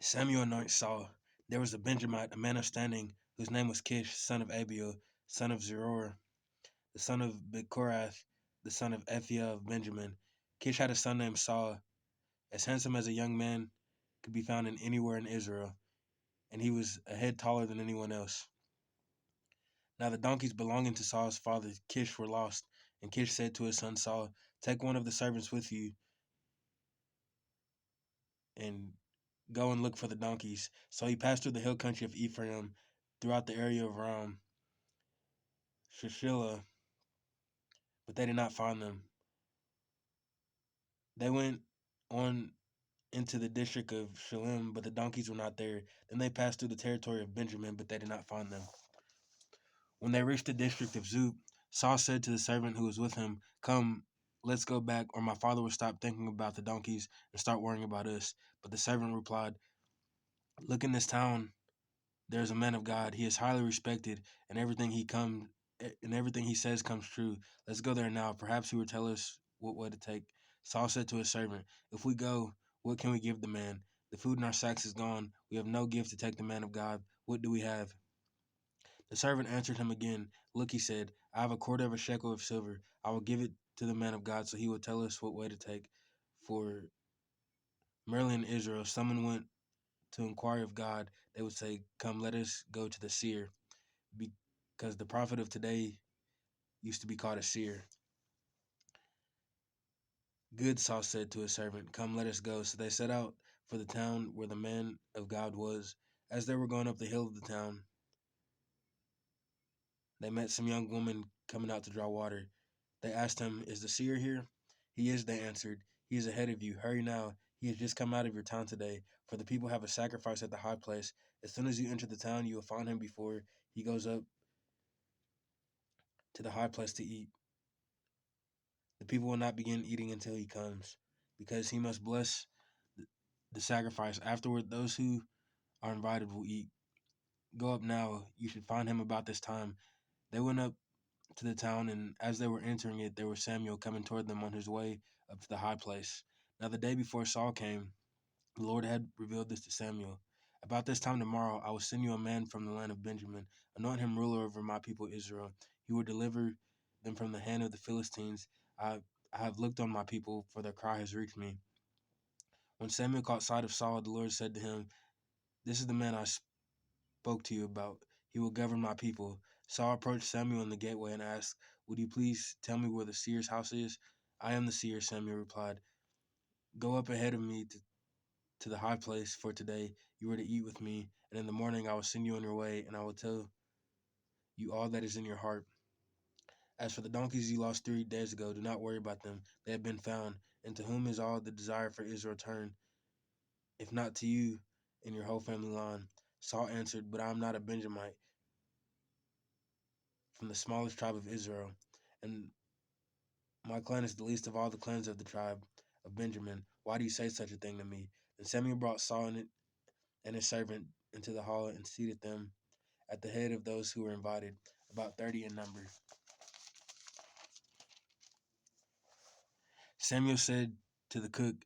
Samuel anoints Saul. There was a Benjamite, a man of standing, whose name was Kish, son of Abiel, son of Zeror, the son of Bechorath, the son of Ephiah of Benjamin. Kish had a son named Saul, as handsome as a young man could be found in anywhere in Israel, and he was a head taller than anyone else. Now the donkeys belonging to Saul's father Kish were lost, and Kish said to his son Saul, "Take one of the servants with you and go and look for the donkeys." So he passed through the hill country of Ephraim, throughout the area of Shishila, but they did not find them. They went on into the district of Shalem, but the donkeys were not there. Then they passed through the territory of Benjamin, but they did not find them. When they reached the district of Zuph, Saul said to the servant who was with him, "Come, let's go back, or my father will stop thinking about the donkeys and start worrying about us." But the servant replied, "Look, in this town there is a man of God. He is highly respected, and everything he says comes true. Let's go there now. Perhaps he will tell us what way to take." Saul said to his servant, "If we go, what can we give the man? The food in our sacks is gone. We have no gift to take the man of God. What do we have?" The servant answered him again. "Look," he said, "I have a quarter of a shekel of silver. I will give it to the man of God, so he will tell us what way to take. For merely in Israel, someone went to inquire of God, they would say, 'Come, let us go to the seer,' because the prophet of today used to be called a seer." "Good," Saul said to his servant, "come, let us go." So they set out for the town where the man of God was. As they were going up the hill of the town, they met some young women coming out to draw water. They asked him, "Is the seer here?" "He is," they answered. "He is ahead of you. Hurry now. He has just come out of your town today, for the people have a sacrifice at the high place. As soon as you enter the town, you will find him before he goes up to the high place to eat. The people will not begin eating until he comes, because he must bless the sacrifice. Afterward, those who are invited will eat. Go up now. You should find him about this time." They went up to the town, and as they were entering it, there was Samuel coming toward them on his way up to the high place. Now the day before Saul came, the Lord had revealed this to Samuel. "About this time tomorrow, I will send you a man from the land of Benjamin. Anoint him ruler over my people Israel. He will deliver them from the hand of the Philistines. I have looked on my people, for their cry has reached me." When Samuel caught sight of Saul, the Lord said to him, "This is the man I spoke to you about. He will govern my people." Saul approached Samuel in the gateway and asked, "Would you please tell me where the seer's house is?" "I am the seer," Samuel replied. "Go up ahead of me to the high place, for today you are to eat with me, and in the morning I will send you on your way, and I will tell you all that is in your heart. As for the donkeys you lost 3 days ago, do not worry about them. They have been found. And to whom is all the desire for Israel turned, if not to you and your whole family line?" Saul answered, "But I am not a Benjamite, from the smallest tribe of Israel, and my clan is the least of all the clans of the tribe of Benjamin. Why do you say such a thing to me?" And Samuel brought Saul and his servant into the hall and seated them at the head of those who were invited, about 30 in number. Samuel said to the cook,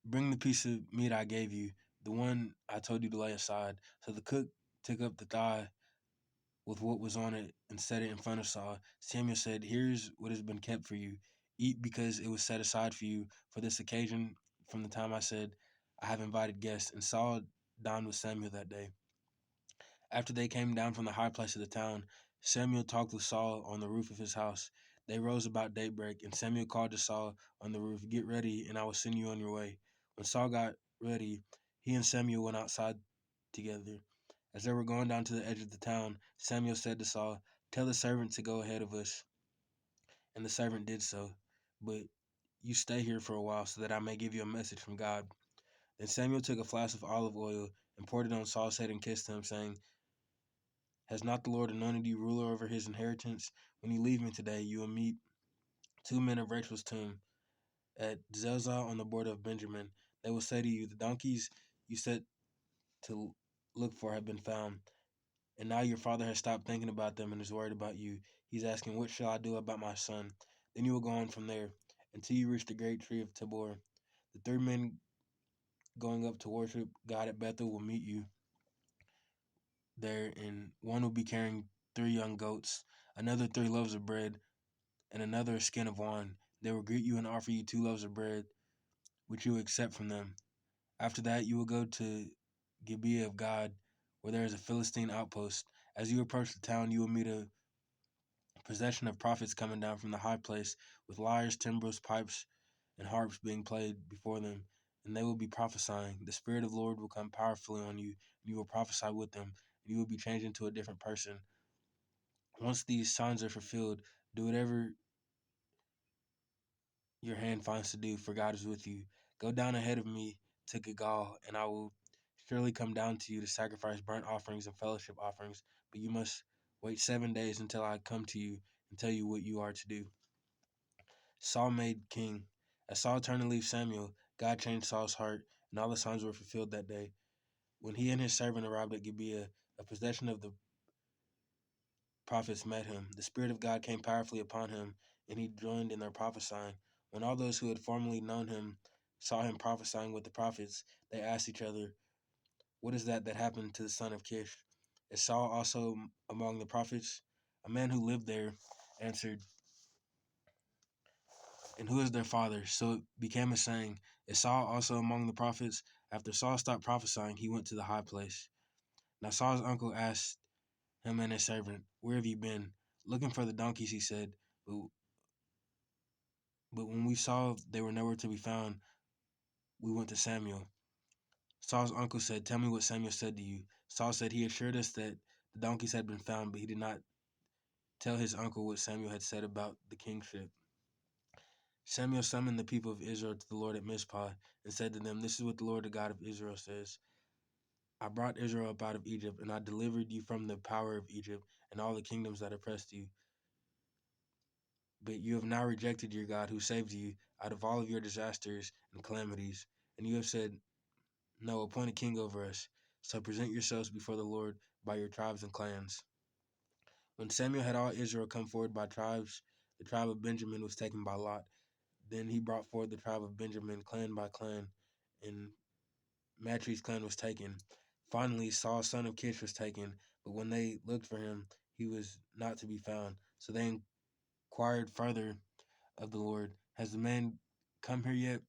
"Bring the piece of meat I gave you, the one I told you to lay aside." So the cook took up the thigh with what was on it and set it in front of Saul. Samuel said, "Here's what has been kept for you. Eat, because it was set aside for you for this occasion from the time I said, 'I have invited guests.'" And Saul dined with Samuel that day. After they came down from the high place of the town, Samuel talked with Saul on the roof of his house. They rose about daybreak, and Samuel called to Saul on the roof, "Get ready, and I will send you on your way." When Saul got ready, he and Samuel went outside together. As they were going down to the edge of the town, Samuel said to Saul, "Tell the servant to go ahead of us." And the servant did so. "But you stay here for a while, so that I may give you a message from God." Then Samuel took a flask of olive oil and poured it on Saul's head and kissed him, saying, "Has not the Lord anointed you ruler over his inheritance? When you leave me today, you will meet 2 men of Rachel's tomb at Zelzah on the border of Benjamin. They will say to you, 'The donkeys you set to look for have been found.' And now your father has stopped thinking about them and is worried about you. He's asking, 'What shall I do about my son?' Then you will go on from there until you reach the great tree of Tabor. The 3 men going up to worship God at Bethel will meet you there, and one will be carrying 3 young goats, another 3 loaves of bread, and another a skin of wine. They will greet you and offer you 2 loaves of bread, which you will accept from them. After that, you will go to Gibeah of God, where there is a Philistine outpost. As you approach the town, you will meet a procession of prophets coming down from the high place, with lyres, timbrels, pipes, and harps being played before them, and they will be prophesying. The Spirit of the Lord will come powerfully on you, and you will prophesy with them, and you will be changed into a different person. Once these signs are fulfilled, do whatever your hand finds to do, for God is with you. Go down ahead of me to Gilgal, and I will surely come down to you to sacrifice burnt offerings and fellowship offerings, but you must wait 7 days until I come to you and tell you what you are to do. Saul made king. As Saul turned to leave Samuel, God changed Saul's heart, and all the signs were fulfilled that day. When he and his servant arrived at Gibeah, a possession of the prophets met him. The Spirit of God came powerfully upon him, and he joined in their prophesying. When all those who had formerly known him saw him prophesying with the prophets, they asked each other, "What is that happened to the son of Kish? Is Saul also among the prophets?" A man who lived there answered, "And who is their father?" So it became a saying, "Is Saul also among the prophets?" After Saul stopped prophesying, he went to the high place. Now Saul's uncle asked him and his servant, "Where have you been?" "Looking for the donkeys," he said. But, but when we saw they were nowhere to be found, we went to Samuel. Saul's uncle said, "Tell me what Samuel said to you." Saul said, "He assured us that the donkeys had been found, but he did not tell his uncle what Samuel had said about the kingship." Samuel summoned the people of Israel to the Lord at Mizpah and said to them, "This is what the Lord, the God of Israel, says. I brought Israel up out of Egypt, and I delivered you from the power of Egypt and all the kingdoms that oppressed you. But you have now rejected your God who saved you out of all of your disasters and calamities, and you have said, 'No, appoint a king over us.' So present yourselves before the Lord by your tribes and clans." When Samuel had all Israel come forward by tribes, the tribe of Benjamin was taken by lot. Then he brought forward the tribe of Benjamin, clan by clan, and Matri's clan was taken. Finally, Saul, son of Kish, was taken, but when they looked for him, he was not to be found. So they inquired further of the Lord, "Has the man come here yet?"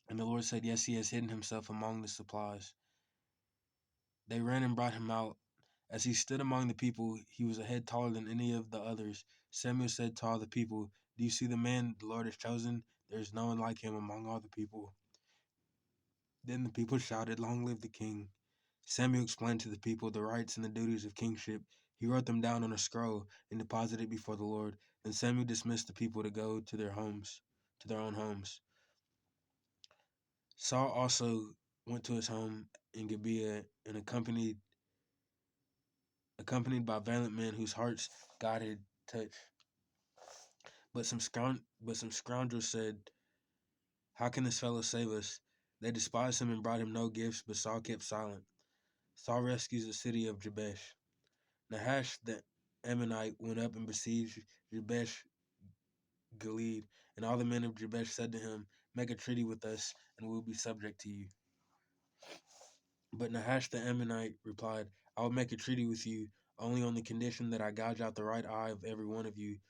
And the Lord said, "Yes, he has hidden himself among the supplies." They ran and brought him out. As he stood among the people, he was a head taller than any of the others. Samuel said to all the people, "Do you see the man the Lord has chosen? There is no one like him among all the people." Then the people shouted, "Long live the king." Samuel explained to the people the rights and the duties of kingship. He wrote them down on a scroll and deposited it before the Lord. Then Samuel dismissed the people to go to their homes, to their own homes. Saul also went to his home in Gibeah and accompanied by valiant men whose hearts God had touched. But some scoundrels said, "How can this fellow save us?" They despised him and brought him no gifts, but Saul kept silent. Saul rescues the city of Jabesh. Nahash the Ammonite went up and besieged Jabesh Gilead, and all the men of Jabesh said to him, "Make a treaty with us, and we will be subject to you." But Nahash the Ammonite replied, "I will make a treaty with you only on the condition that I gouge out the right eye of every one of you,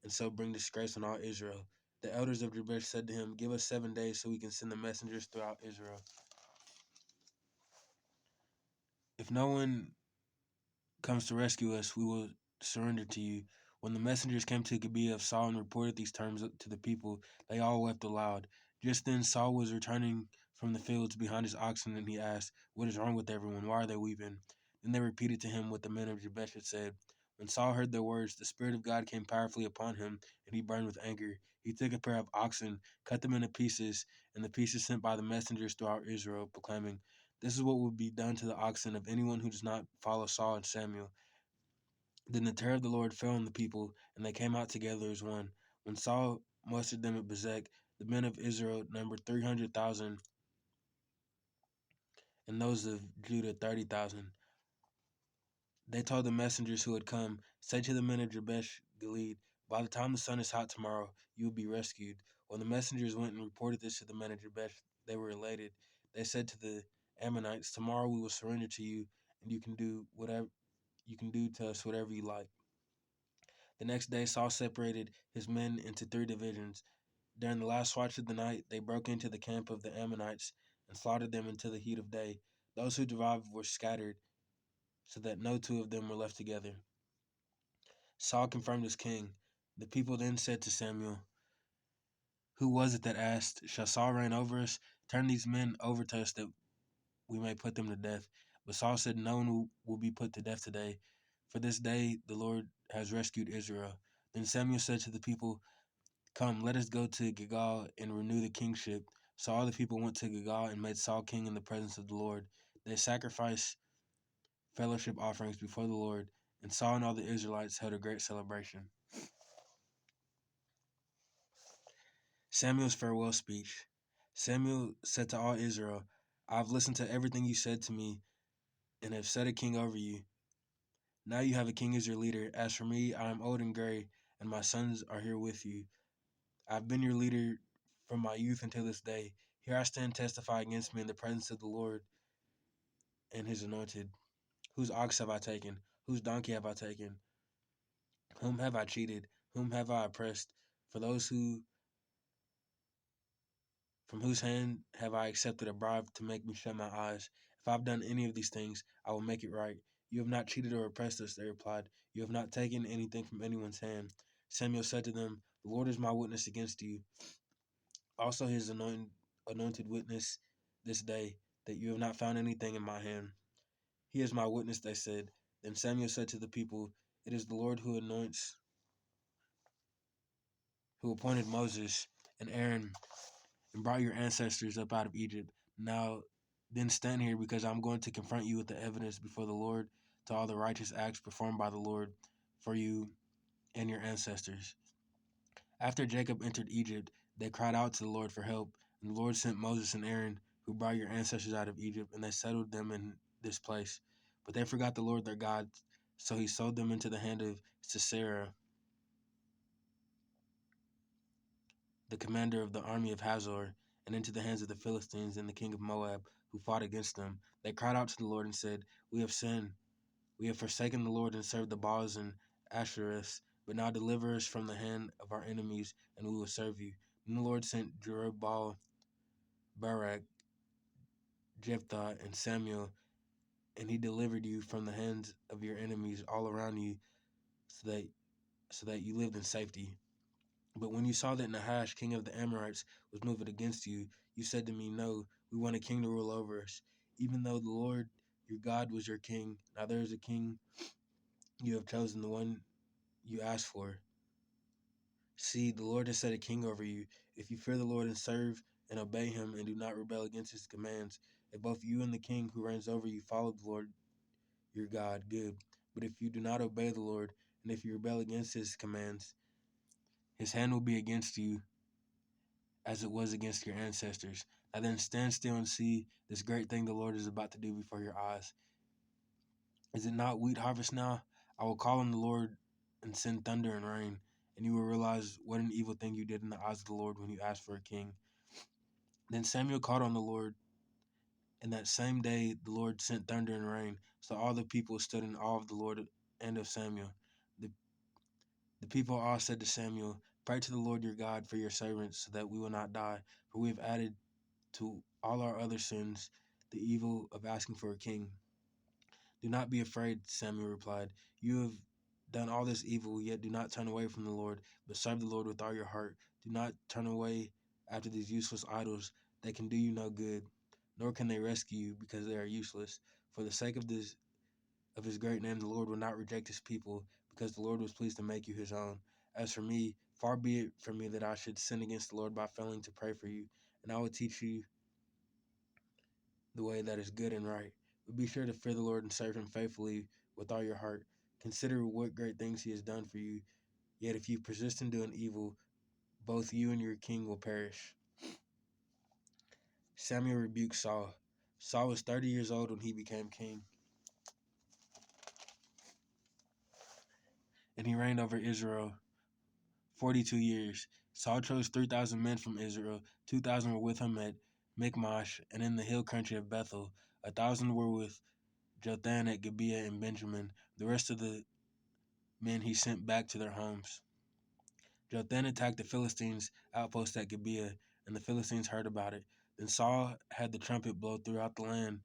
and so bring disgrace on all Israel." The elders of Jabesh said to him, "Give us 7 days so we can send the messengers throughout Israel. If no one comes to rescue us, we will surrender to you." When the messengers came to Gibeah of Saul and reported these terms to the people, they all wept aloud. Just then Saul was returning from the fields behind his oxen, and he asked, "What is wrong with everyone? Why are they weeping?" Then they repeated to him what the men of Jabesh had said. When Saul heard their words, the Spirit of God came powerfully upon him, and he burned with anger. He took a pair of oxen, cut them into pieces, and the pieces sent by the messengers throughout Israel, proclaiming, "This is what will be done to the oxen of anyone who does not follow Saul and Samuel." Then the terror of the Lord fell on the people, and they came out together as one. When Saul mustered them at Bezek, the men of Israel numbered 300,000, and those of Judah 30,000. They told the messengers who had come, "Say to the men of Jabesh Gilead, by the time the sun is hot tomorrow, you will be rescued." When the messengers went and reported this to the men of Jabesh, they were elated. They said to the Ammonites, "Tomorrow we will surrender to you, and you can do to us whatever you like." The next day, Saul separated his men into three divisions. During the last watch of the night, they broke into the camp of the Ammonites and slaughtered them until the heat of day. Those who survived were scattered, so that no two of them were left together. Saul confirmed as king. The people then said to Samuel, "Who was it that asked, 'Shall Saul reign over us? Turn these men over to us that we may put them to death.' But Saul said, 'No one will be put to death today, for this day the Lord has rescued Israel.' Then Samuel said to the people, 'Come, let us go to Gilgal and renew the kingship.' So all the people went to Gilgal and made Saul king in the presence of the Lord. They sacrificed fellowship offerings before the Lord, and Saul and all the Israelites held a great celebration." Samuel's farewell speech. Samuel said to all Israel, "I have listened to everything you said to me and have set a king over you. Now you have a king as your leader. As for me, I am old and gray, and my sons are here with you. I have been your leader from my youth until this day. Here I stand testify against me in the presence of the Lord and his anointed. Whose ox have I taken? Whose donkey have I taken? Whom have I cheated? Whom have I oppressed? For those who From whose hand have I accepted a bribe to make me shut my eyes? If I have done any of these things, I will make it right." "You have not cheated or oppressed us," they replied. "You have not taken anything from anyone's hand." Samuel said to them, "The Lord is my witness against you, also his anointed witness this day, that you have not found anything in my hand." "He is my witness," they said. Then Samuel said to the people, "It is the Lord who appointed Moses and Aaron and brought your ancestors up out of Egypt. Now then stand here, because I'm going to confront you with the evidence before the Lord to all the righteous acts performed by the Lord for you and your ancestors." After Jacob entered Egypt, they cried out to the Lord for help, and the Lord sent Moses and Aaron, who brought your ancestors out of Egypt, and they settled them in this place. But they forgot the Lord their God, so he sold them into the hand of Sisera, the commander of the army of Hazor, and into the hands of the Philistines and the king of Moab, who fought against them. They cried out to the Lord and said, "We have sinned. We have forsaken the Lord and served the Baals and Ashereths. But now deliver us from the hand of our enemies, and we will serve you." Then the Lord sent Jerubbaal, Barak, Jephthah, and Samuel, and he delivered you from the hands of your enemies all around you, so that you lived in safety. But when you saw that Nahash, king of the Amorites, was moving against you, you said to me, "No, we want a king to rule over us." Even though the Lord your God was your king, now there is a king you have chosen, the one you asked for. See, the Lord has set a king over you. If you fear the Lord and serve and obey him and do not rebel against his commands, if both you and the king who reigns over you follow the Lord your God, good. But if you do not obey the Lord, and if you rebel against his commands, his hand will be against you as it was against your ancestors. Now then stand still and see this great thing the Lord is about to do before your eyes. Is it not wheat harvest now? I will call on the Lord and send thunder and rain, and you will realize what an evil thing you did in the eyes of the Lord when you asked for a king. Then Samuel called on the Lord, and that same day the Lord sent thunder and rain, so all the people stood in awe of the Lord and of Samuel. The, the people all said to Samuel, "Pray to the Lord your God for your servants, so that we will not die, for we have added to all our other sins the evil of asking for a king." "Do not be afraid," Samuel replied. "You have done all this evil, yet do not turn away from the Lord, but serve the Lord with all your heart. Do not turn away after these useless idols. They can do you no good, nor can they rescue you, because they are useless. For the sake of his great name, the Lord will not reject his people, because the Lord was pleased to make you his own. As for me, far be it from me that I should sin against the Lord by failing to pray for you, and I will teach you the way that is good and right. But be sure to fear the Lord and serve him faithfully with all your heart. Consider what great things he has done for you. Yet if you persist in doing evil, both you and your king will perish." Samuel rebuked Saul. Saul was 30 years old when he became king, and he reigned over Israel 42 years. Saul chose 3,000 men from Israel. 2,000 were with him at Michmash, and in the hill country of Bethel. 1,000 were with Jotham at Gibeah and Benjamin. The rest of the men he sent back to their homes. Jotham attacked the Philistines' outpost at Gibeah, and the Philistines heard about it. Then Saul had the trumpet blow throughout the land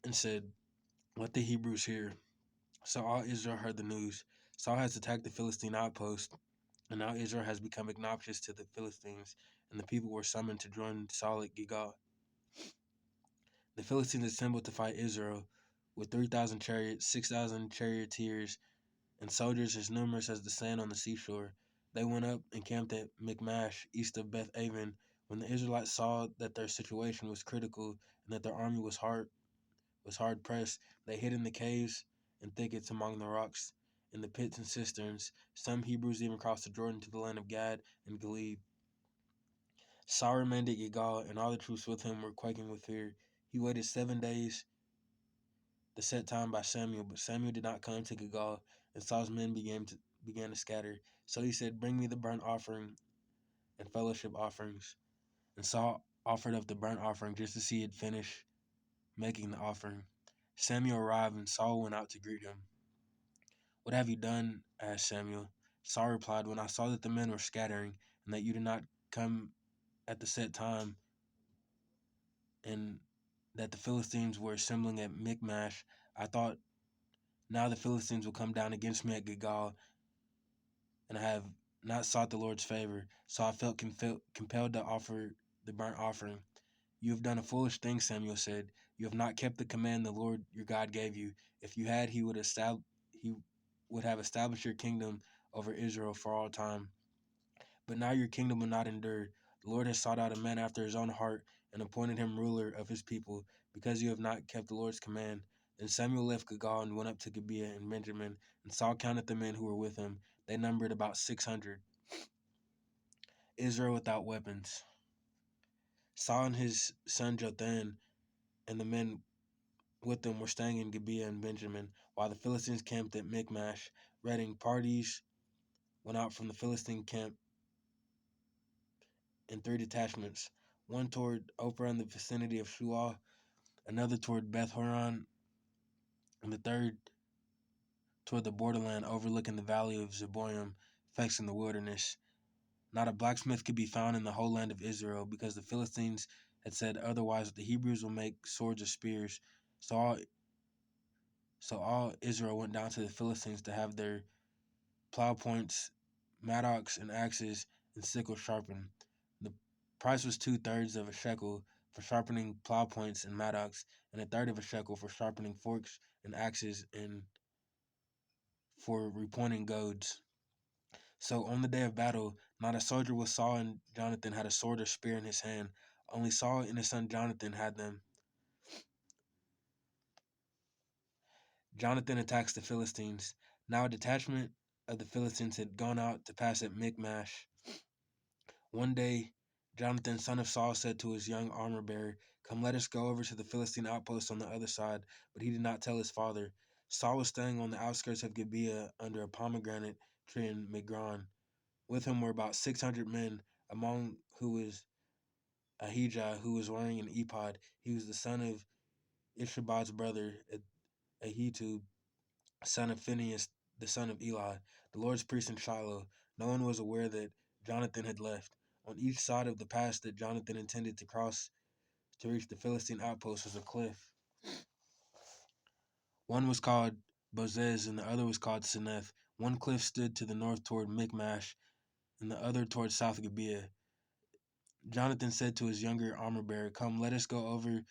and said, "Let the Hebrews hear." So all Israel heard the news. Saul has attacked the Philistine outpost, and now Israel has become obnoxious to the Philistines, and the people were summoned to join Saul at Gilgal. The Philistines assembled to fight Israel with 3,000 chariots, 6,000 charioteers, and soldiers as numerous as the sand on the seashore. They went up and camped at Michmash, east of Beth Aven. When the Israelites saw that their situation was critical and that their army was hard pressed, they hid in the caves and thickets among the rocks, in the pits and cisterns. Some Hebrews even crossed the Jordan to the land of Gad and Gilead. Saul remained at Gilgal, and all the troops with him were quaking with fear. He waited 7 days, the set time by Samuel, but Samuel did not come to Gilgal, and Saul's men began to scatter. So he said, "Bring me the burnt offering and fellowship offerings." And Saul offered up the burnt offering just as he had finished making the offering. Samuel arrived, and Saul went out to greet him. "What have you done?" asked Samuel. Saul replied, "When I saw that the men were scattering, and that you did not come at the set time, and that the Philistines were assembling at Michmash, I thought, now the Philistines will come down against me at Gilgal, and I have not sought the Lord's favor, so I felt compelled to offer the burnt offering." "You have done a foolish thing," Samuel said. "You have not kept the command the Lord your God gave you. If you had, he would have established your kingdom over Israel for all time. But now your kingdom will not endure. The Lord has sought out a man after his own heart and appointed him ruler of his people, because you have not kept the Lord's command." Then Samuel left Gilgal and went up to Gibeah and Benjamin, and Saul counted the men who were with him. They numbered about 600. Israel without weapons. Saul and his son Jotham and the men with them were staying in Gibeah and Benjamin, while the Philistines camped at Michmash. Raiding parties went out from the Philistine camp in 3 detachments, one toward Ophrah in the vicinity of Shual, another toward Beth Horon, and the third toward the borderland overlooking the valley of Zeboim, facing the wilderness. Not a blacksmith could be found in the whole land of Israel, because the Philistines had said otherwise. The Hebrews will make swords or spears. So all Israel went down to the Philistines to have their plow points, mattocks, and axes and sickles sharpened. The price was 2/3 of a shekel for sharpening plow points and mattocks, and 1/3 of a shekel for sharpening forks and axes and for repointing goads. So on the day of battle, not a soldier with Saul and Jonathan had a sword or spear in his hand. Only Saul and his son Jonathan had them. Jonathan attacks the Philistines. Now a detachment of the Philistines had gone out to pass at Michmash. One day, Jonathan, son of Saul, said to his young armor-bearer, "Come, let us go over to the Philistine outpost on the other side." But he did not tell his father. Saul was staying on the outskirts of Gibeah under a pomegranate tree in Migron. With him were about 600 men, among who was Ahijah, who was wearing an ephod. He was the son of Ishabod's brother, Ahitub, son of Phinehas, the son of Eli, the Lord's priest in Shiloh. No one was aware that Jonathan had left. On each side of the pass that Jonathan intended to cross to reach the Philistine outpost was a cliff. One was called Bozez and the other was called Seneth. One cliff stood to the north toward Michmash, and the other toward South Gibeah. Jonathan said to his younger armor-bearer, "Come, let us go over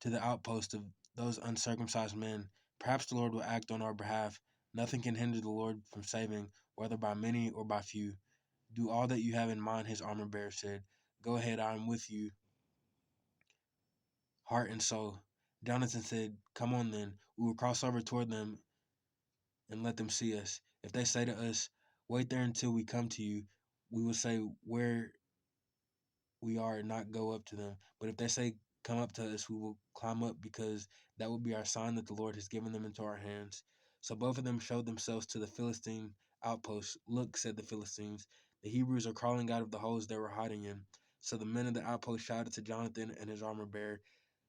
to the outpost of those uncircumcised men. Perhaps the Lord will act on our behalf. Nothing can hinder the Lord from saving, whether by many or by few." "Do all that you have in mind," his armor-bearer said. "Go ahead, I am with you, heart and soul." Jonathan said, "Come on then, we will cross over toward them and let them see us. If they say to us, 'Wait there until we come to you,' we will say where we are and not go up to them. But if they say, 'Come up to us,' we will climb up, because that will be our sign that the Lord has given them into our hands." So both of them showed themselves to the Philistine outposts. "Look," said the Philistines, "the Hebrews are crawling out of the holes they were hiding in." So the men of the outpost shouted to Jonathan and his armor bearer,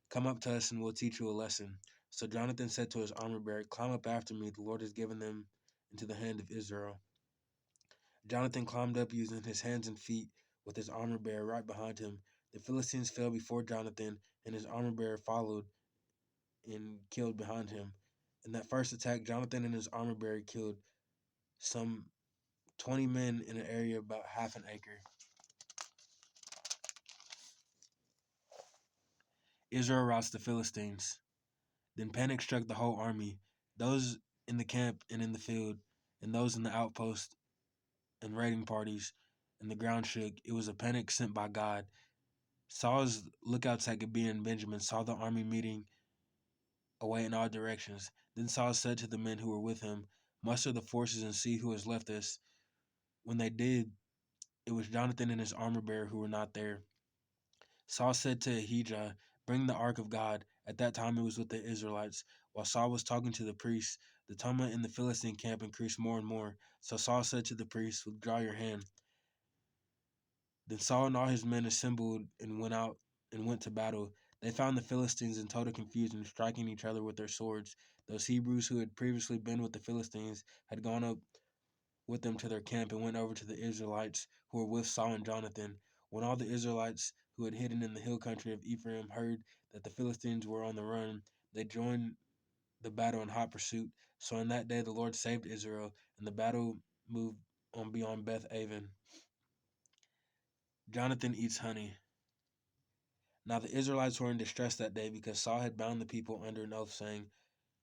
"Come up to us and we'll teach you a lesson." So Jonathan said to his armor bearer, "Climb up after me. The Lord has given them into the hand of Israel." Jonathan climbed up using his hands and feet with his armor bearer right behind him. The Philistines fell before Jonathan, and his armor bearer followed and killed behind him. In that first attack, Jonathan and his armor bearer killed some 20 men in an area about half an acre. Israel routs the Philistines. Then panic struck the whole army, those in the camp and in the field, and those in the outpost and raiding parties, and the ground shook. It was a panic sent by God. Saul's lookouts at Gibeah and Benjamin saw the army meeting away in all directions. Then Saul said to the men who were with him, "Muster the forces and see who has left us." When they did, it was Jonathan and his armor bearer who were not there. Saul said to Ahijah, "Bring the ark of God." At that time it was with the Israelites. While Saul was talking to the priests, the tumult in the Philistine camp increased more and more. So Saul said to the priests, "Withdraw your hand." Then Saul and all his men assembled and went to battle. They found the Philistines in total confusion, striking each other with their swords. Those Hebrews who had previously been with the Philistines had gone up with them to their camp and went over to the Israelites who were with Saul and Jonathan. When all the Israelites who had hidden in the hill country of Ephraim heard that the Philistines were on the run, they joined the battle in hot pursuit. So on that day the Lord saved Israel, and the battle moved on beyond Beth Aven. Jonathan eats honey. Now the Israelites were in distress that day because Saul had bound the people under an oath, saying,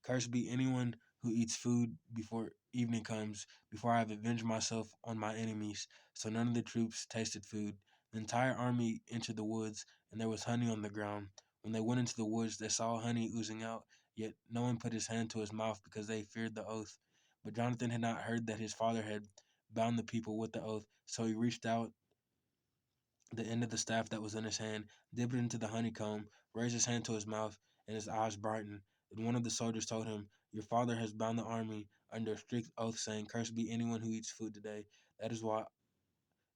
"Cursed be anyone who eats food before evening comes, before I have avenged myself on my enemies." So none of the troops tasted food. The entire army entered the woods, and there was honey on the ground. When they went into the woods, they saw honey oozing out, yet no one put his hand to his mouth because they feared the oath. But Jonathan had not heard that his father had bound the people with the oath, so he reached out the end of the staff that was in his hand, dipped it into the honeycomb, raised his hand to his mouth, and his eyes brightened. Then one of the soldiers told him, "Your father has bound the army under a strict oath, saying, 'Cursed be anyone who eats food today.' That is why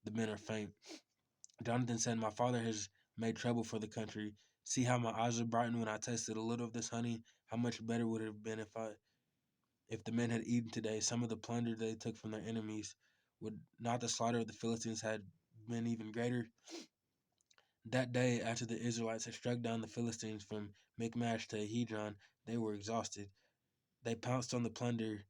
the men are faint." Jonathan said, "My father has made trouble for the country. See how my eyes are brightened when I tasted a little of this honey? How much better would it have been if the men had eaten today some of the plunder they took from their enemies? Would not the slaughter of the Philistines had been even greater?" That day, after the Israelites had struck down the Philistines from Michmash to Ahijah, they were exhausted. They pounced on the plunder,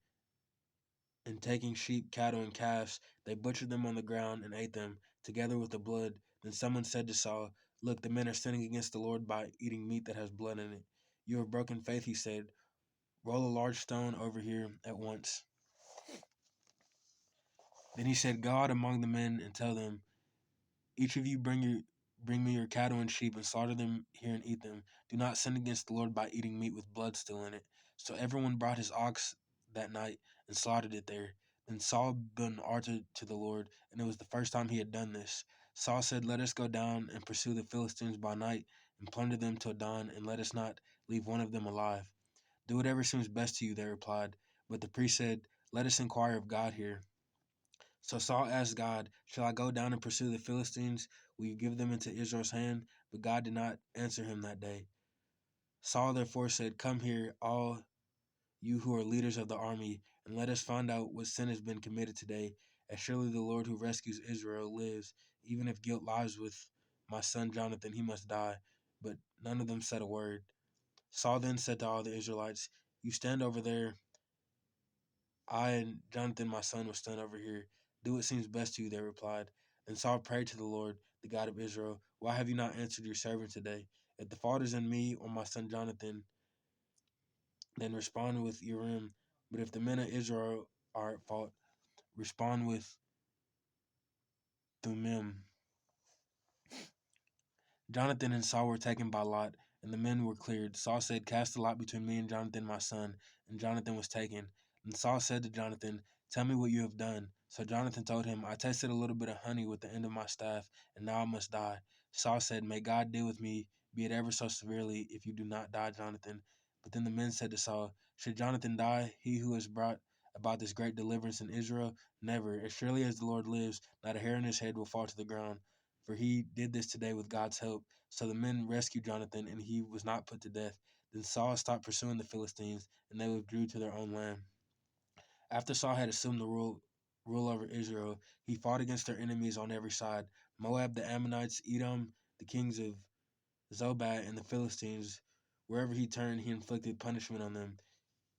and taking sheep, cattle, and calves, they butchered them on the ground and ate them, together with the blood. Then someone said to Saul, "Look, the men are sinning against the Lord by eating meat that has blood in it." "You have broken faith," he said. "Roll a large stone over here at once." Then he said, "Go out among the men and tell them, 'Each of you bring me your cattle and sheep and slaughter them here and eat them. Do not sin against the Lord by eating meat with blood still in it.'" So everyone brought his ox that night and slaughtered it there. Then Saul built an altar to the Lord, and it was the first time he had done this. Saul said, "Let us go down and pursue the Philistines by night and plunder them till dawn, and let us not leave one of them alive." "Do whatever seems best to you," they replied. But the priest said, "Let us inquire of God here." So Saul asked God, "Shall I go down and pursue the Philistines? Will you give them into Israel's hand?" But God did not answer him that day. Saul therefore said, "Come here, all you who are leaders of the army, and let us find out what sin has been committed today. As surely the Lord who rescues Israel lives, even if guilt lies with my son Jonathan, he must die." But none of them said a word. Saul then said to all the Israelites, "You stand over there. I and Jonathan, my son, will stand over here. Do what seems best to you," they replied. Then Saul prayed to the Lord, the God of Israel, "Why have you not answered your servant today? If the fault is in me or my son Jonathan, then respond with Urim. But if the men of Israel are at fault, respond with Thummim." Jonathan and Saul were taken by lot, and the men were cleared. Saul said, "Cast a lot between me and Jonathan my son." And Jonathan was taken. And Saul said to Jonathan, "Tell me what you have done." So Jonathan told him, "I tasted a little bit of honey with the end of my staff, and now I must die." Saul said, "May God deal with me, be it ever so severely, if you do not die, Jonathan." But then the men said to Saul, "Should Jonathan die, he who has brought about this great deliverance in Israel? Never. As surely as the Lord lives, not a hair on his head will fall to the ground." for he did this today with God's help. So the men rescued Jonathan, and he was not put to death. Then Saul stopped pursuing the Philistines, and they withdrew to their own land. After Saul had assumed the rule over Israel, he fought against their enemies on every side: Moab, the Ammonites, Edom, the kings of Zobah, and the Philistines. Wherever he turned, he inflicted punishment on them.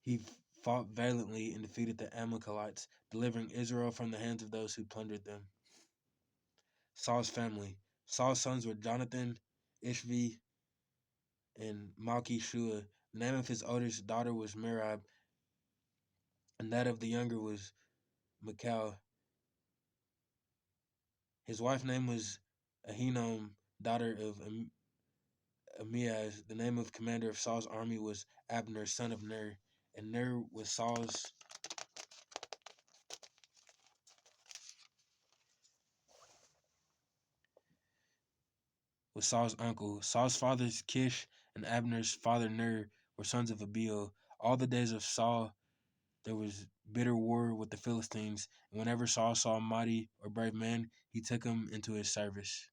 He fought valiantly and defeated the Amalekites, delivering Israel from the hands of those who plundered them. Saul's family. Saul's sons were Jonathan, Ishvi, and Malchi-Shua. The name of his oldest daughter was Merab, and that of the younger was Michal. His wife's name was Ahinoam, daughter of Amiaz. The name of commander of Saul's army was Abner, son of Ner, and Ner was Saul's uncle. Saul's fathers Kish and Abner's father Ner were sons of Abiel. All the days of Saul there was bitter war with the Philistines, and whenever Saul saw a mighty or brave man, he took him into his service.